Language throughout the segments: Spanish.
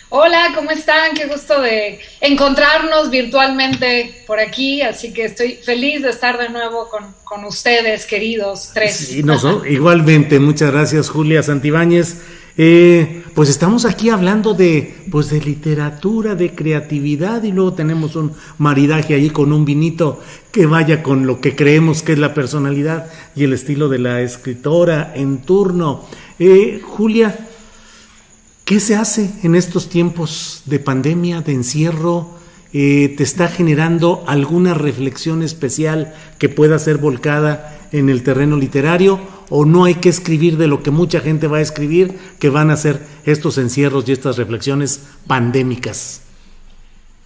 Hola, ¿cómo están? Qué gusto de encontrarnos virtualmente por aquí, así que estoy feliz de estar de nuevo con ustedes, queridos tres. Sí, igualmente, muchas gracias Julia Santibáñez. Pues estamos aquí hablando de literatura, de creatividad y luego tenemos un maridaje ahí con un vinito que vaya con lo que creemos que es la personalidad y el estilo de la escritora en turno. Julia, ¿qué se hace en estos tiempos de pandemia, de encierro? ¿Te está generando alguna reflexión especial que pueda ser volcada en el terreno literario? ¿O no hay que escribir de lo que mucha gente va a escribir, que van a ser estos encierros y estas reflexiones pandémicas?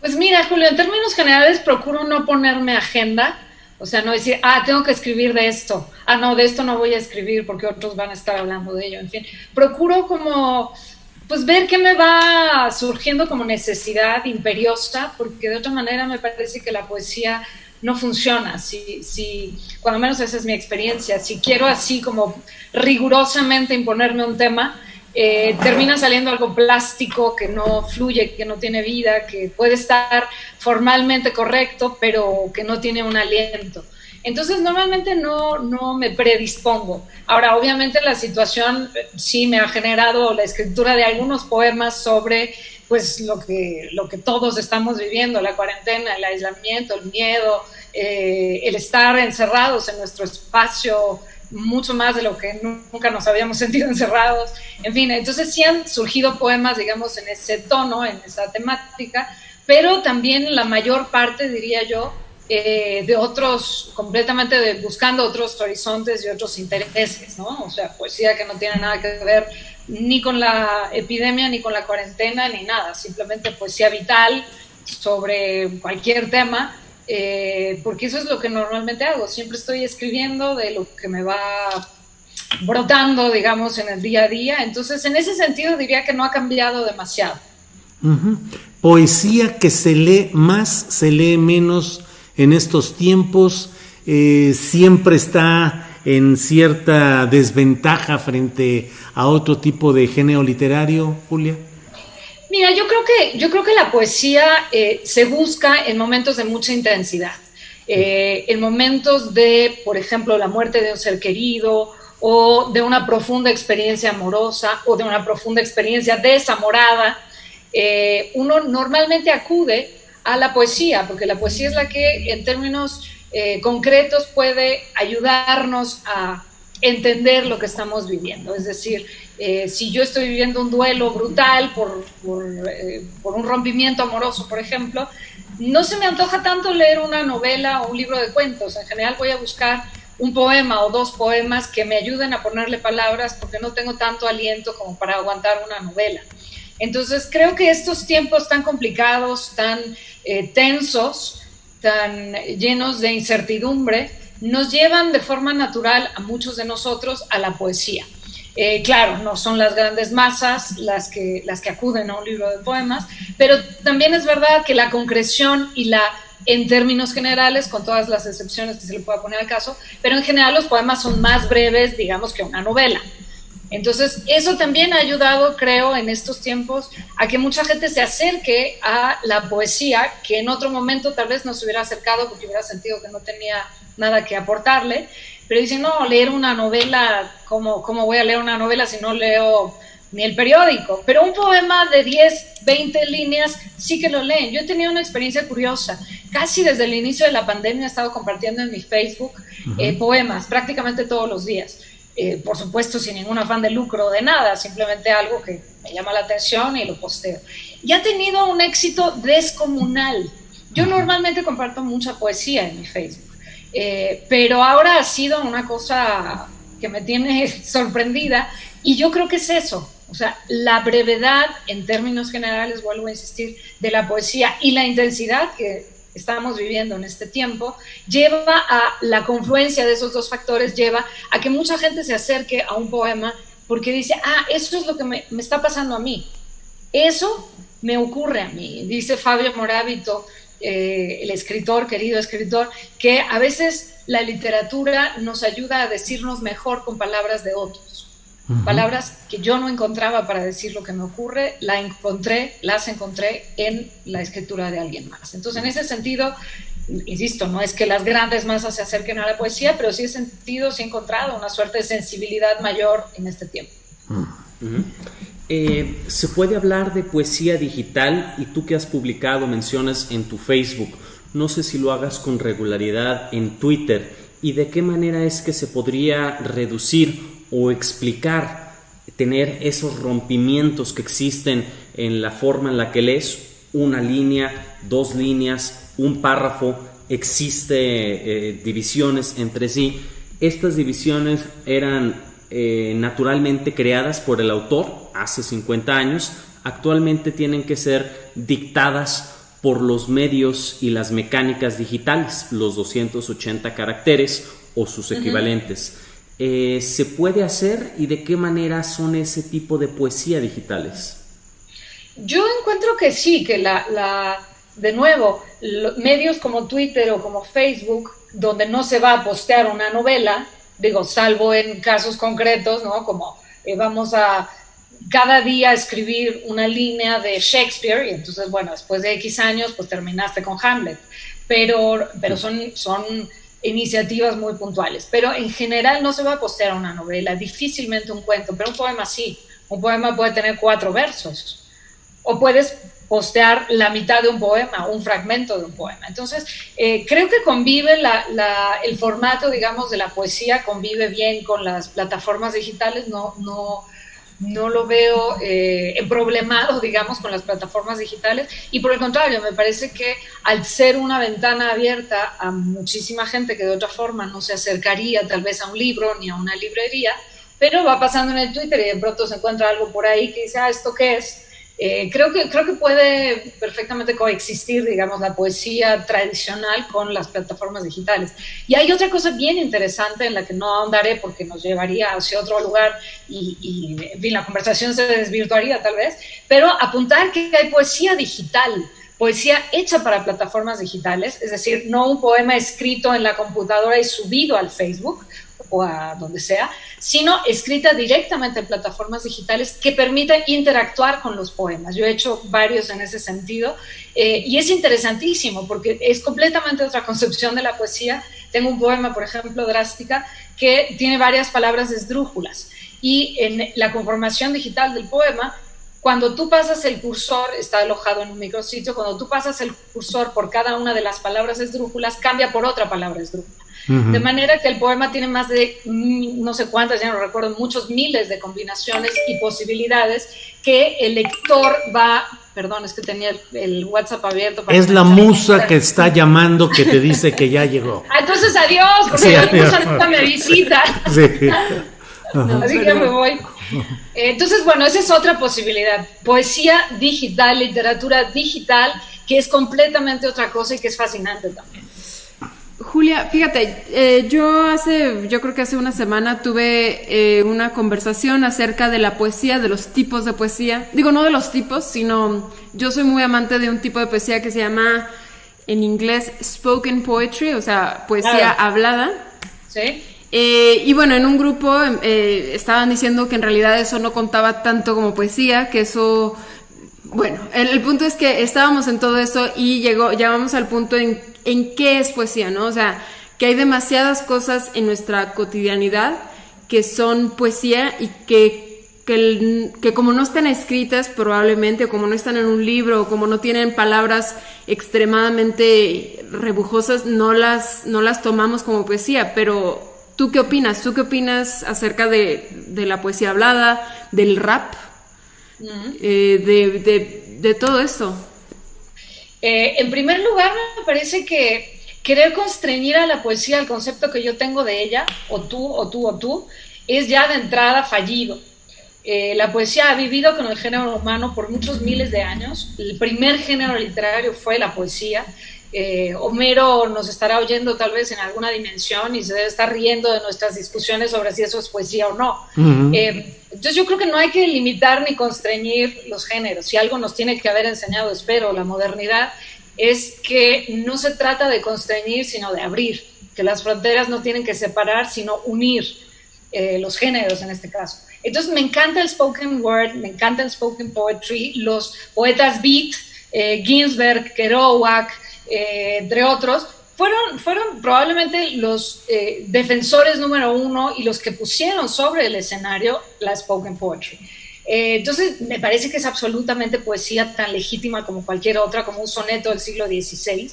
Pues mira, Julio, en términos generales procuro no ponerme agenda, o sea, no decir, tengo que escribir de esto, no, de esto no voy a escribir porque otros van a estar hablando de ello, en fin, procuro como pues ver qué me va surgiendo como necesidad imperiosa, porque de otra manera me parece que la poesía no funciona, cuando menos esa es mi experiencia, si quiero así como rigurosamente imponerme un tema, termina saliendo algo plástico que no fluye, que no tiene vida, que puede estar formalmente correcto, pero que no tiene un aliento. Entonces normalmente no me predispongo. Ahora, obviamente la situación sí me ha generado la escritura de algunos poemas sobre pues lo que todos estamos viviendo, la cuarentena, el aislamiento, el miedo, el estar encerrados en nuestro espacio mucho más de lo que nunca nos habíamos sentido encerrados. En fin, entonces sí han surgido poemas, digamos, en ese tono, en esa temática, pero también la mayor parte, diría yo, de otros, completamente buscando otros horizontes y otros intereses, ¿no? O sea, poesía que no tiene nada que ver ni con la epidemia, ni con la cuarentena, ni nada, simplemente poesía vital sobre cualquier tema, porque eso es lo que normalmente hago, siempre estoy escribiendo de lo que me va brotando, digamos, en el día a día, entonces en ese sentido diría que no ha cambiado demasiado. Uh-huh. Poesía que se lee más, se lee menos en estos tiempos, siempre está en cierta desventaja frente a otro tipo de género literario, Julia. Mira, yo creo que la poesía se busca en momentos de mucha intensidad, en momentos de, por ejemplo, la muerte de un ser querido, o de una profunda experiencia amorosa, o de una profunda experiencia desamorada. Uno normalmente acude a la poesía, porque la poesía es la que en términos concretos puede ayudarnos a entender lo que estamos viviendo. Es decir, si yo estoy viviendo un duelo brutal por un rompimiento amoroso, por ejemplo, no se me antoja tanto leer una novela o un libro de cuentos. En general voy a buscar un poema o dos poemas que me ayuden a ponerle palabras, porque no tengo tanto aliento como para aguantar una novela. Entonces creo que estos tiempos tan complicados, tan tensos, tan llenos de incertidumbre, nos llevan de forma natural a muchos de nosotros a la poesía. Claro, no son las grandes masas las que acuden a un libro de poemas, pero también es verdad que la concreción y en términos generales, con todas las excepciones que se le pueda poner al caso, pero en general los poemas son más breves, digamos, que una novela. Entonces, eso también ha ayudado, creo, en estos tiempos a que mucha gente se acerque a la poesía, que en otro momento tal vez no se hubiera acercado porque hubiera sentido que no tenía nada que aportarle, pero dicen, no, leer una novela, ¿cómo voy a leer una novela si no leo ni el periódico? Pero un poema de 10, 20 líneas sí que lo leen. Yo he tenido una experiencia curiosa. Casi desde el inicio de la pandemia he estado compartiendo en mi Facebook poemas prácticamente todos los días. Por supuesto sin ningún afán de lucro de nada, simplemente algo que me llama la atención y lo posteo. Y ha tenido un éxito descomunal. Yo normalmente comparto mucha poesía en mi Facebook, pero ahora ha sido una cosa que me tiene sorprendida, y yo creo que es eso, o sea, la brevedad en términos generales, vuelvo a insistir, de la poesía y la intensidad que estamos viviendo en este tiempo, lleva a la confluencia de esos dos factores, lleva a que mucha gente se acerque a un poema porque dice, eso es lo que me está pasando a mí, eso me ocurre a mí. Dice Fabio Moravito, el escritor, querido escritor, que a veces la literatura nos ayuda a decirnos mejor con palabras de otros. Palabras que yo no encontraba para decir lo que me ocurre, las encontré en la escritura de alguien más. Entonces, en ese sentido, insisto, no es que las grandes masas se acerquen a la poesía, pero sí he encontrado una suerte de sensibilidad mayor en este tiempo. ¿Se puede hablar de poesía digital? Y tú que has publicado, mencionas en tu Facebook, no sé si lo hagas con regularidad en Twitter, y de qué manera es que se podría reducir o explicar, tener esos rompimientos que existen en la forma en la que lees una línea, dos líneas, un párrafo, existe divisiones entre sí. Estas divisiones eran naturalmente creadas por el autor hace 50 años, actualmente tienen que ser dictadas por los medios y las mecánicas digitales, los 280 caracteres o sus equivalentes. ¿Se puede hacer y de qué manera son ese tipo de poesía digitales? Yo encuentro que sí, que de nuevo, medios como Twitter o como Facebook, donde no se va a postear una novela, digo, salvo en casos concretos, ¿no? Como vamos a cada día escribir una línea de Shakespeare, y entonces, bueno, después de X años, pues terminaste con Hamlet. Pero son iniciativas muy puntuales. Pero en general no se va a postear una novela, difícilmente un cuento, pero un poema sí. Un poema puede tener 4 versos. O puedes postear la mitad de un poema, un fragmento de un poema. Entonces, creo que convive el formato, digamos, de la poesía, convive bien con las plataformas digitales. No lo veo problemado, digamos, con las plataformas digitales, y por el contrario, me parece que al ser una ventana abierta a muchísima gente que de otra forma no se acercaría tal vez a un libro ni a una librería, pero va pasando en el Twitter y de pronto se encuentra algo por ahí que dice, ¿esto qué es? Creo que puede perfectamente coexistir, digamos, la poesía tradicional con las plataformas digitales. Y hay otra cosa bien interesante en la que no ahondaré porque nos llevaría hacia otro lugar y en fin, la conversación se desvirtuaría tal vez, pero apuntar que hay poesía digital, poesía hecha para plataformas digitales, es decir, no un poema escrito en la computadora y subido al Facebook o a donde sea, sino escrita directamente en plataformas digitales que permiten interactuar con los poemas. Yo he hecho varios en ese sentido y es interesantísimo porque es completamente otra concepción de la poesía. Tengo un poema, por ejemplo, Drástica, que tiene varias palabras esdrújulas y en la conformación digital del poema, cuando tú pasas el cursor, está alojado en un micrositio, cuando tú pasas el cursor por cada una de las palabras esdrújulas, cambia por otra palabra esdrújula. De manera que el poema tiene más de, no sé cuántas, ya no recuerdo, muchos miles de combinaciones y posibilidades que el lector va... Perdón, es que tenía el WhatsApp abierto. Es la musa que está llamando, que te dice que ya llegó. Entonces adiós, porque sí, la musa nunca me visita. Sí. Así que me voy. Entonces, bueno, esa es otra posibilidad. Poesía digital, literatura digital, que es completamente otra cosa y que es fascinante también. Julia, fíjate, yo creo que hace una semana tuve una conversación acerca de la poesía, de los tipos de poesía. Digo, no de los tipos, sino yo soy muy amante de un tipo de poesía que se llama, en inglés, spoken poetry, o sea, poesía hablada. Sí. Y bueno, en un grupo estaban diciendo que en realidad eso no contaba tanto como poesía, que eso... Bueno, el punto es que estábamos en todo eso y llegamos al punto en qué es poesía, ¿no? O sea, que hay demasiadas cosas en nuestra cotidianidad que son poesía y que como no están escritas probablemente, o como no están en un libro, o como no tienen palabras extremadamente rebujosas, no las tomamos como poesía. Pero, ¿tú qué opinas? ¿Tú qué opinas acerca de la poesía hablada, del rap? De todo esto. En primer lugar, me parece que querer constreñir a la poesía al concepto que yo tengo de ella, o tú, es ya de entrada fallido. La poesía ha vivido con el género humano por muchos miles de años. El primer género literario fue la poesía. Homero nos estará oyendo tal vez en alguna dimensión y se debe estar riendo de nuestras discusiones sobre si eso es poesía o no. Entonces yo creo que no hay que limitar ni constreñir los géneros. Si algo nos tiene que haber enseñado, espero, la modernidad, es que no se trata de constreñir, sino de abrir, que las fronteras no tienen que separar, sino unir los géneros en este caso. Entonces me encanta el spoken word, me encanta el spoken poetry, los poetas beat, Ginsberg, Kerouac, entre otros, fueron probablemente los defensores número uno y los que pusieron sobre el escenario la spoken poetry. Entonces me parece que es absolutamente poesía tan legítima como cualquier otra, como un soneto del siglo XVI.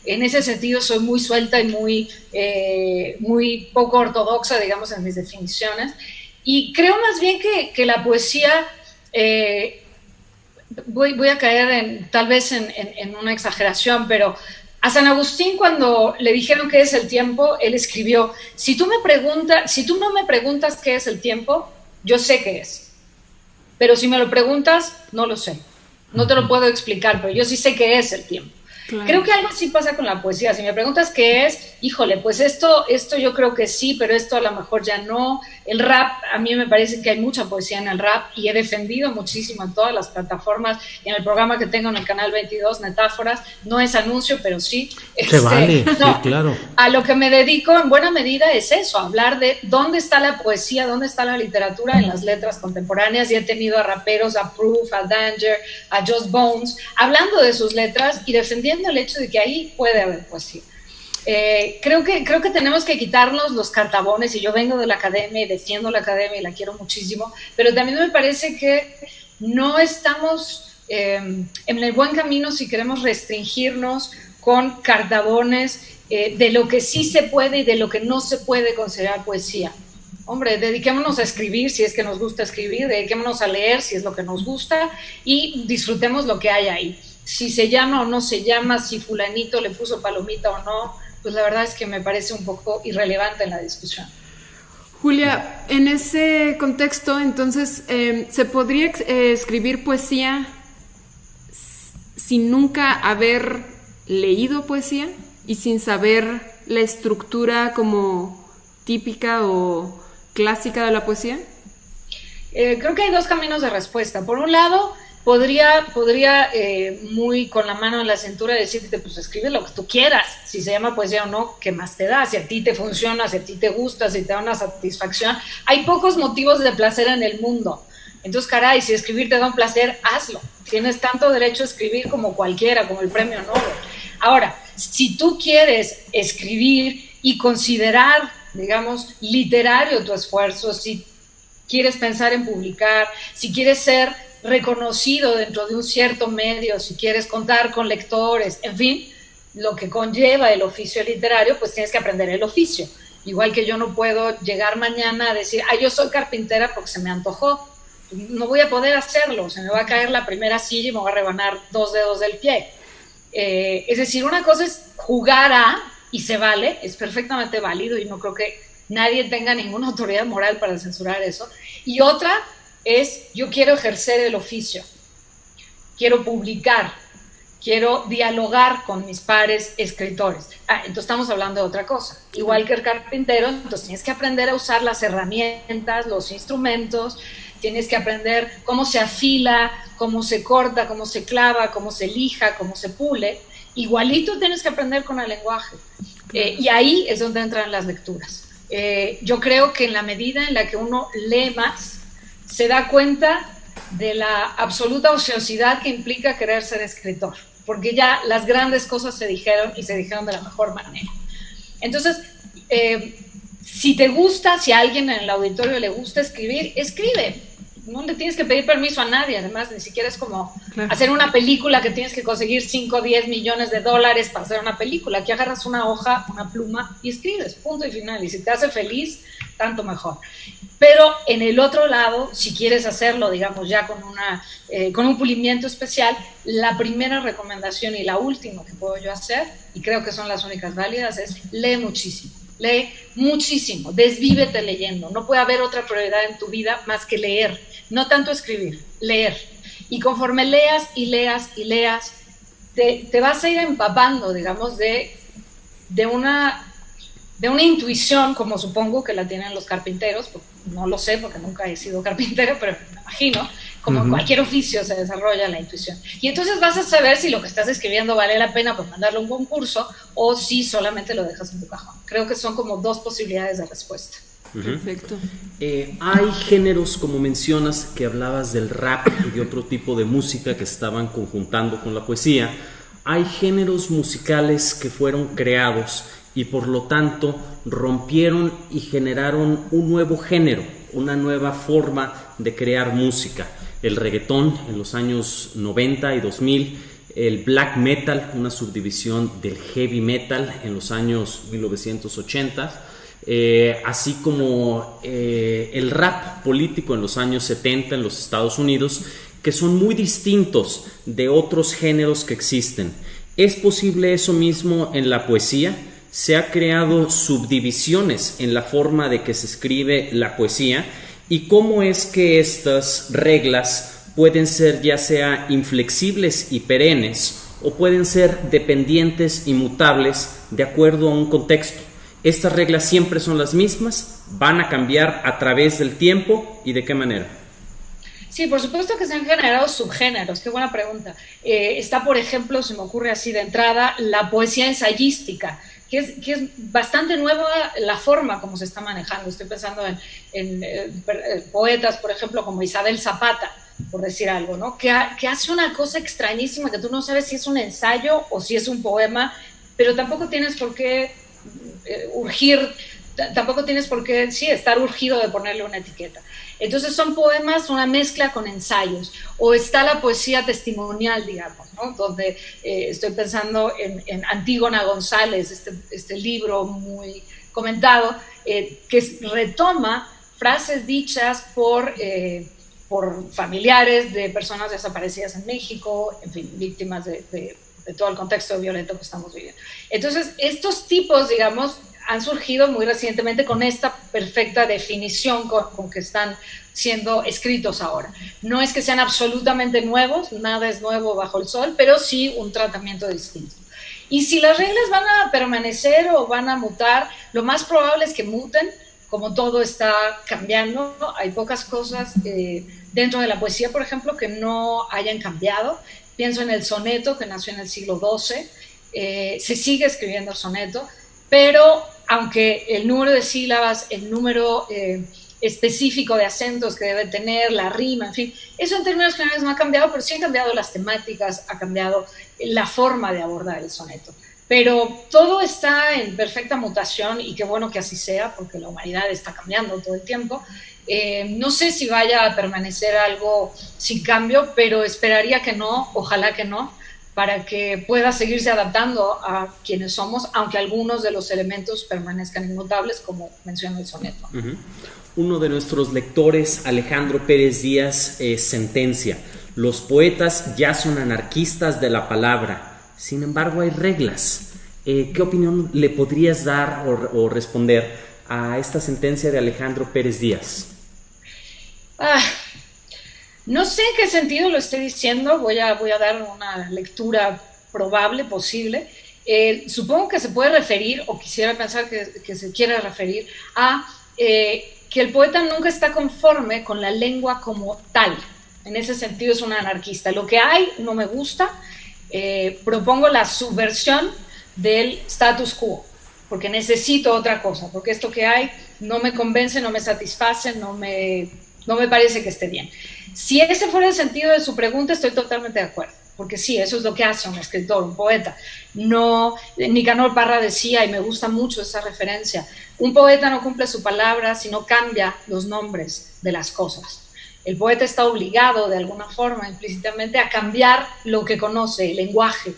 En ese sentido soy muy suelta y muy poco ortodoxa, digamos, en mis definiciones. Y creo más bien que la poesía, voy a caer tal vez en una exageración, pero a San Agustín, cuando le dijeron qué es el tiempo, él escribió: si tú no me preguntas qué es el tiempo, yo sé qué es. Pero si me lo preguntas, no lo sé. No te lo puedo explicar, pero yo sí sé qué es el tiempo. Claro. Creo que algo así pasa con la poesía. Si me preguntas qué es, híjole, pues esto yo creo que sí, pero esto a lo mejor ya no. El rap, a mí me parece que hay mucha poesía en el rap y he defendido muchísimo en todas las plataformas, en el programa que tengo en el canal 22, Metáforas. No es anuncio, pero sí. Se vale, no, sí, claro. A lo que me dedico en buena medida es eso, hablar de dónde está la poesía, dónde está la literatura en las letras contemporáneas, y he tenido a raperos, a Proof, a Danger, a Just Bones, hablando de sus letras y defendiendo el hecho de que ahí puede haber poesía. Creo que tenemos que quitarnos los cartabones, y yo vengo de la academia y defiendo la academia y la quiero muchísimo, pero también me parece que no estamos en el buen camino si queremos restringirnos con cartabones de lo que sí se puede y de lo que no se puede considerar poesía. Hombre, dediquémonos a escribir si es que nos gusta escribir, dediquémonos a leer si es lo que nos gusta, y disfrutemos lo que hay ahí. Si se llama o no se llama, si fulanito le puso palomita o no, pues la verdad es que me parece un poco irrelevante en la discusión. Julia, en ese contexto, entonces, ¿se podría escribir poesía sin nunca haber leído poesía y sin saber la estructura como típica o clásica de la poesía? Creo que hay dos caminos de respuesta. Por un lado, podría muy con la mano en la cintura decirte, pues escribe lo que tú quieras, si se llama poesía o no, ¿qué más te da? Si a ti te funciona, si a ti te gusta, si te da una satisfacción. Hay pocos motivos de placer en el mundo. Entonces, caray, si escribir te da un placer, hazlo. Tienes tanto derecho a escribir como cualquiera, como el premio Nobel. Ahora, si tú quieres escribir y considerar, digamos, literario tu esfuerzo, si quieres pensar en publicar, si quieres ser reconocido dentro de un cierto medio, si quieres contar con lectores, en fin, lo que conlleva el oficio literario, pues tienes que aprender el oficio. Igual que yo no puedo llegar mañana a decir, yo soy carpintera porque se me antojó. No voy a poder hacerlo, se me va a caer la primera silla y me voy a rebanar 2 dedos del pie. Es decir, una cosa es jugar y se vale, es perfectamente válido y no creo que nadie tenga ninguna autoridad moral para censurar eso. Y otra es, yo quiero ejercer el oficio, quiero publicar, quiero dialogar con mis pares escritores. Entonces estamos hablando de otra cosa. Igual que el carpintero, entonces tienes que aprender a usar las herramientas, los instrumentos, tienes que aprender cómo se afila, cómo se corta, cómo se clava, cómo se lija, cómo se pule. Igualito tienes que aprender con el lenguaje. Y ahí es donde entran las lecturas. Yo creo que en la medida en la que uno lee más, se da cuenta de la absoluta ociosidad que implica querer ser escritor, porque ya las grandes cosas se dijeron y se dijeron de la mejor manera. Entonces, si te gusta, si a alguien en el auditorio le gusta escribir, escribe. No le tienes que pedir permiso a nadie, además ni siquiera es como hacer una película que tienes que conseguir 5 o 10 millones de dólares para hacer una película. Aquí agarras una hoja, una pluma y escribes, punto y final. Y si te hace feliz, tanto mejor. Pero en el otro lado, si quieres hacerlo, digamos, ya con un pulimiento especial, la primera recomendación y la última que puedo yo hacer, y creo que son las únicas válidas, es lee muchísimo. Lee muchísimo, desvívete leyendo. No puede haber otra prioridad en tu vida más que leer. No tanto escribir, leer. Y conforme leas y leas y leas, te vas a ir empapando, digamos, de una intuición, como supongo que la tienen los carpinteros. No lo sé porque nunca he sido carpintero, pero me imagino, como en cualquier oficio se desarrolla la intuición. Y entonces vas a saber si lo que estás escribiendo vale la pena por mandarlo a un concurso o si solamente lo dejas en tu cajón. Creo que son como 2 posibilidades de respuesta. Perfecto. Hay géneros, como mencionas, que hablabas del rap y de otro tipo de música que estaban conjuntando con la poesía. Hay géneros musicales que fueron creados y por lo tanto rompieron y generaron un nuevo género, una nueva forma de crear música. El reggaetón en los años 90 y 2000, el black metal, una subdivisión del heavy metal en los años 1980, así como el rap político en los años 70 en los Estados Unidos, que son muy distintos de otros géneros que existen. ¿Es posible eso mismo en la poesía? ¿Se ha creado subdivisiones en la forma de que se escribe la poesía? ¿Y cómo es que estas reglas pueden ser ya sea inflexibles y perennes o pueden ser dependientes y mutables de acuerdo a un contexto? ¿Estas reglas siempre son las mismas? ¿Van a cambiar a través del tiempo? ¿Y de qué manera? Sí, por supuesto que se han generado subgéneros, qué buena pregunta. Está, por ejemplo, se me ocurre así de entrada, la poesía ensayística, que es bastante nueva la forma como se está manejando. Estoy pensando en poetas, por ejemplo, como Isabel Zapata, por decir algo, ¿no? Que hace una cosa extrañísima que tú no sabes si es un ensayo o si es un poema, pero tampoco tienes por qué tampoco tienes por qué, estar urgido de ponerle una etiqueta. Entonces son poemas, una mezcla con ensayos. O está la poesía testimonial, digamos, ¿no? Donde estoy pensando en Antígona González, este libro muy comentado, que retoma frases dichas por familiares de personas desaparecidas en México, en fin, víctimas de todo el contexto violento que estamos viviendo. Entonces, estos tipos, digamos, han surgido muy recientemente con esta perfecta definición con que están siendo escritos ahora. No es que sean absolutamente nuevos, nada es nuevo bajo el sol, pero sí un tratamiento distinto. Y si las reglas van a permanecer o van a mutar, lo más probable es que muten, como todo está cambiando. Hay pocas cosas dentro de la poesía, por ejemplo, que no hayan cambiado. Pienso en el soneto, que nació en el siglo XII, se sigue escribiendo soneto, pero aunque el número de sílabas, el número específico de acentos que debe tener, la rima, en fin, eso en términos generales no ha cambiado, pero sí han cambiado las temáticas, ha cambiado la forma de abordar el soneto. Pero todo está en perfecta mutación y qué bueno que así sea, porque la humanidad está cambiando todo el tiempo. No sé si vaya a permanecer algo sin cambio, pero esperaría que no, ojalá que no, para que pueda seguirse adaptando a quienes somos, aunque algunos de los elementos permanezcan inmutables, como menciona el soneto. Uh-huh. Uno de nuestros lectores, Alejandro Pérez Díaz, sentencia: los poetas ya son anarquistas de la palabra, sin embargo hay reglas. ¿Qué opinión le podrías dar o responder a esta sentencia de Alejandro Pérez Díaz? No sé en qué sentido lo estoy diciendo, voy a dar una lectura probable, posible. Supongo que se puede referir, o quisiera pensar que se quiere referir a que el poeta nunca está conforme con la lengua como tal. En ese sentido es un anarquista. Lo que hay no me gusta, propongo la subversión del status quo, porque necesito otra cosa, porque esto que hay no me convence, no me satisface, no me parece que esté bien. Si ese fuera el sentido de su pregunta, estoy totalmente de acuerdo, porque sí, eso es lo que hace un escritor, un poeta. No, Nicanor Parra decía, y me gusta mucho esa referencia, un poeta no cumple su palabra, sino cambia los nombres de las cosas. El poeta está obligado, de alguna forma, implícitamente, a cambiar lo que conoce, el lenguaje,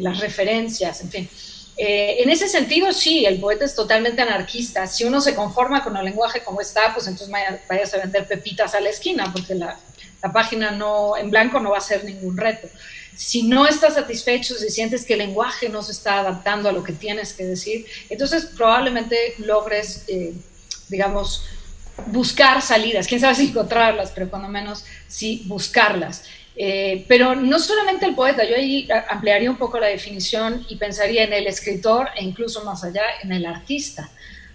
las referencias, en fin. En ese sentido, sí, el poeta es totalmente anarquista. Si uno se conforma con el lenguaje como está, pues entonces vayas a vender pepitas a la esquina, porque la página en blanco no va a ser ningún reto. Si no estás satisfecho, si sientes que el lenguaje no se está adaptando a lo que tienes que decir, entonces probablemente logres, digamos, buscar salidas. Quién sabe si encontrarlas, pero cuando menos sí buscarlas. Pero no solamente el poeta, yo ahí ampliaría un poco la definición y pensaría en el escritor e incluso más allá en el artista.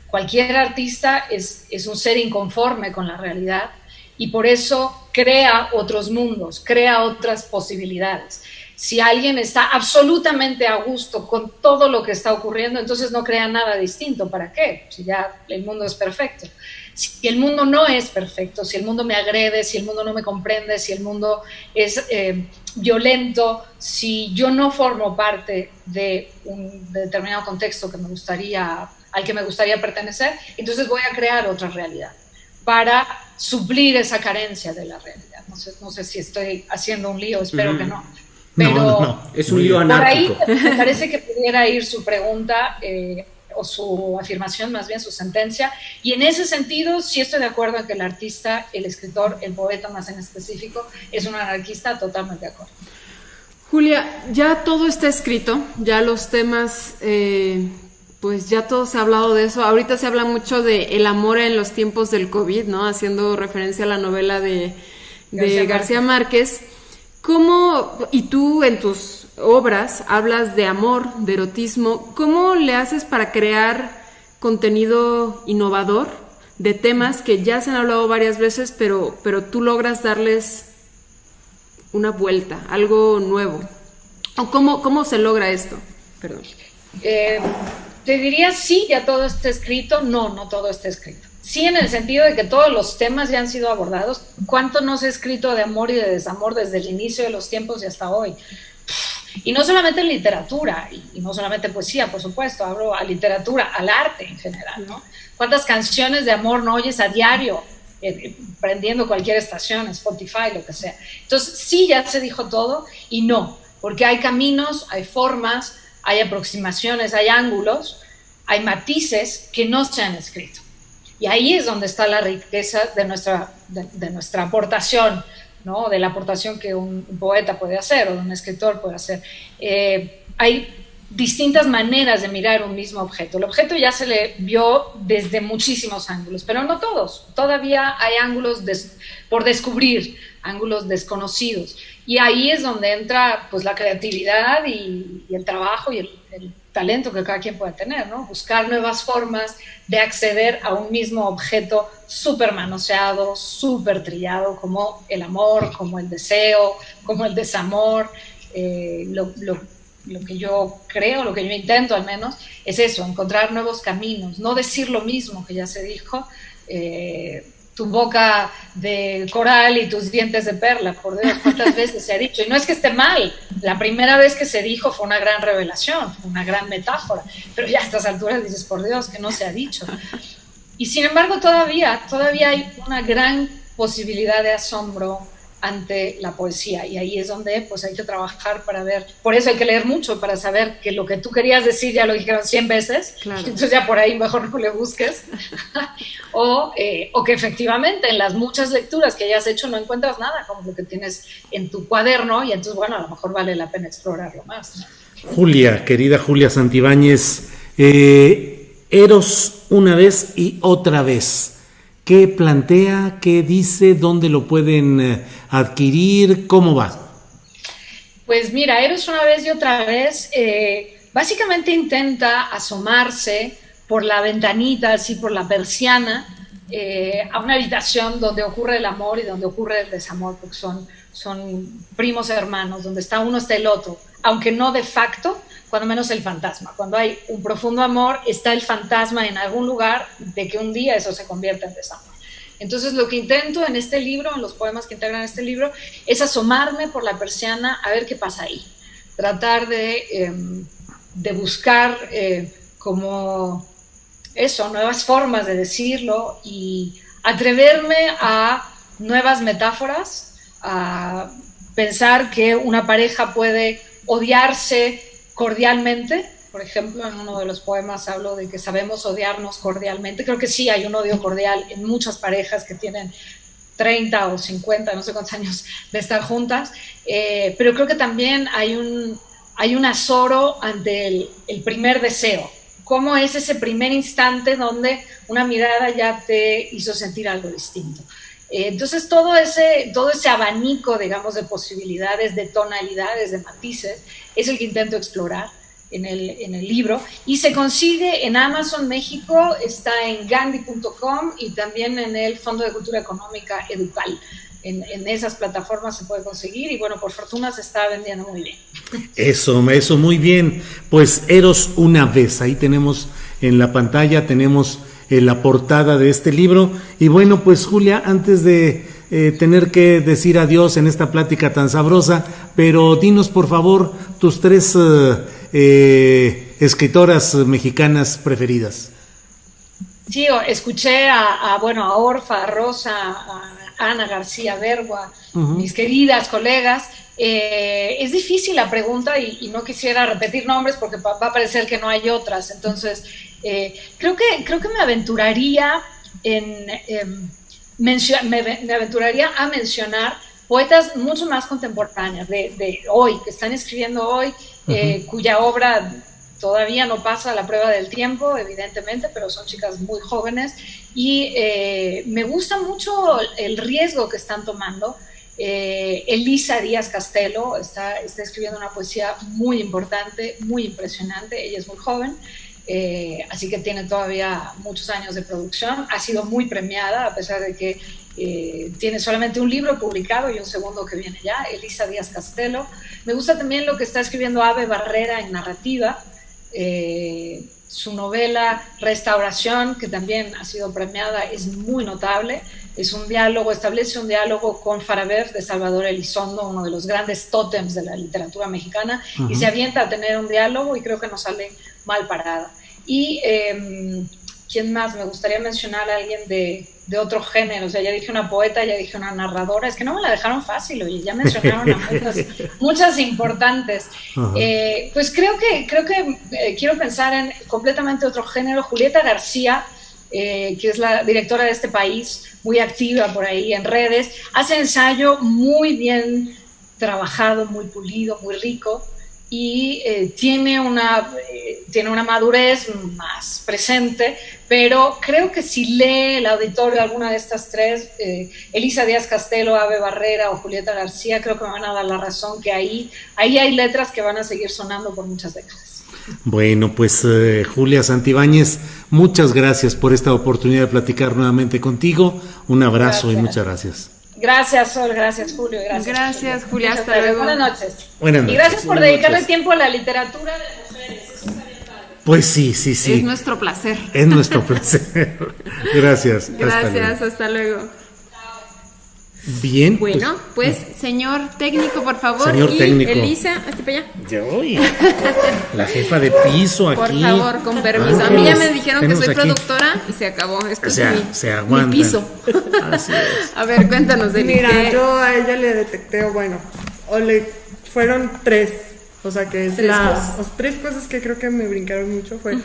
Cualquier artista es un ser inconforme con la realidad y por eso crea otros mundos, crea otras posibilidades. Si alguien está absolutamente a gusto con todo lo que está ocurriendo, entonces no crea nada distinto. ¿Para qué? Si ya el mundo es perfecto. Si el mundo no es perfecto, si el mundo me agrede, si el mundo no me comprende, si el mundo es violento, si yo no formo parte de un determinado contexto al que me gustaría pertenecer, entonces voy a crear otra realidad para suplir esa carencia de la realidad. No sé si estoy haciendo un lío, espero que no. Pero no. Es un lío anárquico. Por ahí me parece que pudiera ir su pregunta o su afirmación, más bien su sentencia, y en ese sentido sí estoy de acuerdo en que el artista, el escritor, el poeta más en específico, es un anarquista, totalmente de acuerdo. Julia, ya todo está escrito, ya los temas, pues ya todo se ha hablado de eso. Ahorita se habla mucho de el amor en los tiempos del COVID, ¿no? Haciendo referencia a la novela de García Márquez. ¿Cómo, y tú en tus obras hablas de amor, de erotismo, cómo le haces para crear contenido innovador de temas que ya se han hablado varias veces, pero tú logras darles una vuelta, algo nuevo? ¿O cómo se logra esto? Perdón. Te diría sí, ya todo está escrito. No todo está escrito. Sí, en el sentido de que todos los temas ya han sido abordados. ¿Cuánto no se ha escrito de amor y de desamor desde el inicio de los tiempos y hasta hoy? Y no solamente en literatura, y no solamente en poesía, por supuesto, hablo a literatura, al arte en general, ¿no? ¿Cuántas canciones de amor no oyes a diario, prendiendo cualquier estación, Spotify, lo que sea? Entonces, sí, ya se dijo todo, y no, porque hay caminos, hay formas, hay aproximaciones, hay ángulos, hay matices que no se han escrito. Y ahí es donde está la riqueza de nuestra aportación, ¿no? De la aportación que un poeta puede hacer o un escritor puede hacer. Hay distintas maneras de mirar un mismo objeto. El objeto ya se le vio desde muchísimos ángulos, pero no todos. Todavía hay ángulos por descubrir, ángulos desconocidos. Y ahí es donde entra pues, la creatividad y el trabajo y el talento que cada quien puede tener, ¿no? Buscar nuevas formas de acceder a un mismo objeto súper manoseado, súper trillado, como el amor, como el deseo, como el desamor. Lo que yo creo, lo que yo intento al menos, es eso, encontrar nuevos caminos, no decir lo mismo que ya se dijo, tu boca de coral y tus dientes de perla, por Dios, ¿cuántas veces se ha dicho? Y no es que esté mal, la primera vez que se dijo fue una gran revelación, fue una gran metáfora, pero ya a estas alturas dices, por Dios, que no se ha dicho. Y sin embargo todavía hay una gran posibilidad de asombro ante la poesía, y ahí es donde pues hay que trabajar para ver, por eso hay que leer mucho para saber que lo que tú querías decir ya lo dijeron 100 veces, claro. Entonces ya por ahí mejor no le busques o que efectivamente en las muchas lecturas que hayas hecho no encuentras nada como lo que tienes en tu cuaderno, y entonces bueno, a lo mejor vale la pena explorarlo más, ¿no? Julia, querida Julia Santibáñez, Eros una vez y otra vez. ¿Qué plantea? ¿Qué dice? ¿Dónde lo pueden adquirir? ¿Cómo va? Pues mira, Eros una vez y otra vez básicamente intenta asomarse por la ventanita, así por la persiana, a una habitación donde ocurre el amor y donde ocurre el desamor, porque son primos hermanos, donde está uno está el otro, aunque no de facto, cuando menos el fantasma. Cuando hay un profundo amor, está el fantasma en algún lugar de que un día eso se convierta en desamor. Entonces lo que intento en este libro, en los poemas que integran este libro, es asomarme por la persiana a ver qué pasa ahí. Tratar de buscar como eso, nuevas formas de decirlo y atreverme a nuevas metáforas, a pensar que una pareja puede odiarse cordialmente. Por ejemplo, en uno de los poemas hablo de que sabemos odiarnos cordialmente. Creo que sí hay un odio cordial en muchas parejas que tienen 30 o 50, no sé cuántos años de estar juntas, pero creo que también hay un azoro ante el primer deseo. ¿Cómo es ese primer instante donde una mirada ya te hizo sentir algo distinto? Entonces todo ese abanico, digamos, de posibilidades, de tonalidades, de matices, es el que intento explorar en el libro, y se consigue en Amazon México, está en gandhi.com y también en el Fondo de Cultura Económica Educal. en esas plataformas se puede conseguir y bueno, por fortuna se está vendiendo muy bien. Eso, muy bien. Pues Eros una vez, ahí tenemos en la pantalla, tenemos la portada de este libro. Y bueno, pues Julia, antes de tener que decir adiós en esta plática tan sabrosa, pero dinos por favor tus 3 escritoras mexicanas preferidas. Sí, escuché a Orfa, a Rosa, a Ana García Bergua, mis queridas colegas. Es difícil la pregunta y no quisiera repetir nombres porque va a parecer que no hay otras. Entonces, creo que me aventuraría me aventuraría a mencionar poetas mucho más contemporáneas de hoy, que están escribiendo hoy, cuya obra todavía no pasa la prueba del tiempo, evidentemente, pero son chicas muy jóvenes y me gusta mucho el riesgo que están tomando. Elisa Díaz Castelo está escribiendo una poesía muy importante, muy impresionante. Ella es muy joven, así que tiene todavía muchos años de producción. Ha sido muy premiada, a pesar de que tiene solamente un libro publicado y un segundo que viene ya. Elisa Díaz Castelo. Me gusta también lo que está escribiendo Ave Barrera en narrativa. Su novela Restauración, que también ha sido premiada, es muy notable. Es un diálogo, establece un diálogo con Faraber de Salvador Elizondo, uno de los grandes tótems de la literatura mexicana, y se avienta a tener un diálogo y creo que no sale mal parada. Y ¿quién más? Me gustaría mencionar a alguien de otro género. O sea, ya dije una poeta, ya dije una narradora. Es que no me la dejaron fácil, oye, ya mencionaron a muchas importantes. Pues creo que quiero pensar en completamente otro género. Julieta García, que es la directora de este país, muy activa por ahí en redes, hace ensayo muy bien trabajado, muy pulido, muy rico, y tiene una madurez más presente, pero creo que si lee el auditorio alguna de estas 3, Elisa Díaz Castelo, Ave Barrera o Julieta García, creo que me van a dar la razón que ahí hay letras que van a seguir sonando por muchas décadas. Bueno, pues Julia Santibáñez, muchas gracias por esta oportunidad de platicar nuevamente contigo. Un abrazo y muchas gracias. Gracias, Sol, gracias, Julio. Gracias, Julia. Hasta luego. Buenas noches. Buenas noches. Y gracias por dedicarle tiempo a la literatura de mujeres. Eso está bien padre. Pues sí. Es nuestro placer. Es nuestro placer. Gracias. Gracias, hasta luego. Bien. Bueno, pues señor técnico, por favor. Señor y técnico. Elisa, hasta para allá. Yo, la jefa de piso aquí. Por favor, con permiso. A mí ya me dijeron que soy productora y se acabó. Esto se aguanta. Mi piso. Así es. A ver, cuéntanos de Mira, yo a ella le detecté, fueron 3. O sea, que es las 3 cosas que creo que me brincaron mucho fue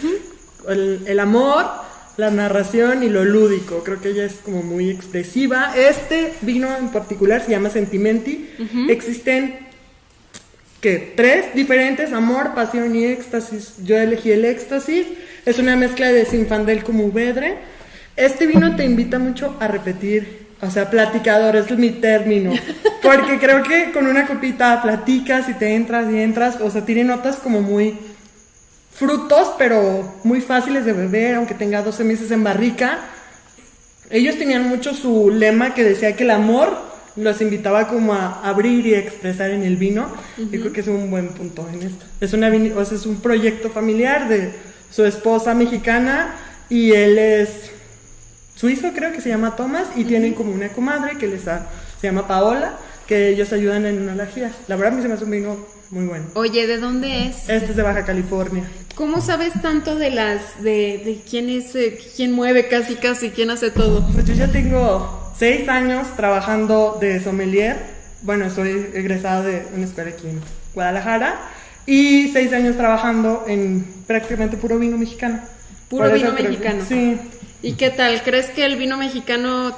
el amor, la narración y lo lúdico. Creo que ella es como muy expresiva. Este vino en particular se llama Sentimenti. Existen 3 diferentes: amor, pasión y éxtasis. Yo elegí el éxtasis. Es una mezcla de Zinfandel con Mourvedre. Este vino te invita mucho a repetir, o sea, platicador, es mi término, porque creo que con una copita platicas y te entras, o sea, tiene notas como muy frutos, pero muy fáciles de beber, aunque tenga 12 meses en barrica. Ellos tenían mucho su lema que decía que el amor los invitaba como a abrir y expresar en el vino. Yo creo que es un buen punto en esto. Es un proyecto familiar de su esposa mexicana y él es suizo, creo que se llama Tomás, y tienen como una comadre que se llama Paola, que ellos ayudan en enología. La verdad, a mí se me hace un vino muy bueno. Oye, ¿de dónde es? Este es de Baja California. ¿Cómo sabes tanto de quién es, quién mueve casi, quién hace todo? Pues yo ya tengo 6 años trabajando de sommelier. Bueno, soy egresada de una escuela aquí en Guadalajara. Y 6 años trabajando en prácticamente puro vino mexicano. Puro vino mexicano. Sí. ¿Y qué tal? ¿Crees que el vino mexicano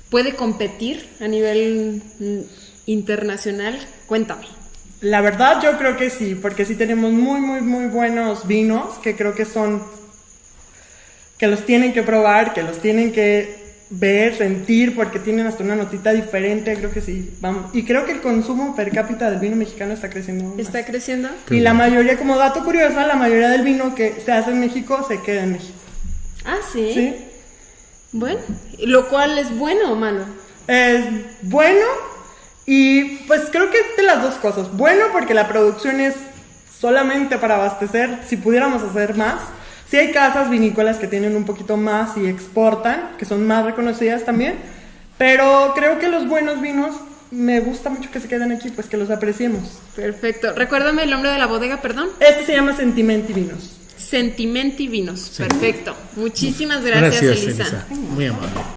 puede competir a nivel internacional? Cuéntame. La verdad yo creo que sí, porque sí tenemos muy, muy, muy buenos vinos que creo que los tienen que probar, que los tienen que ver, sentir, porque tienen hasta una notita diferente. Creo que sí, vamos. Y creo que el consumo per cápita del vino mexicano está creciendo más. ¿Está creciendo? Y la mayoría, como dato curioso, la mayoría del vino que se hace en México se queda en México. Ah, ¿sí? Sí. Bueno, lo cual es bueno o malo. Es bueno y pues creo que es de las dos cosas. Bueno porque la producción es solamente para abastecer, si pudiéramos hacer más. Sí hay casas vinícolas que tienen un poquito más y exportan, que son más reconocidas también, pero creo que los buenos vinos me gusta mucho que se queden aquí, pues que los apreciemos. Perfecto. Recuérdame el nombre de la bodega, perdón. Este se llama Sentimenti Vinos. Sentimenti Vinos. Perfecto. Muchísimas gracias, Elisa. Muy amable.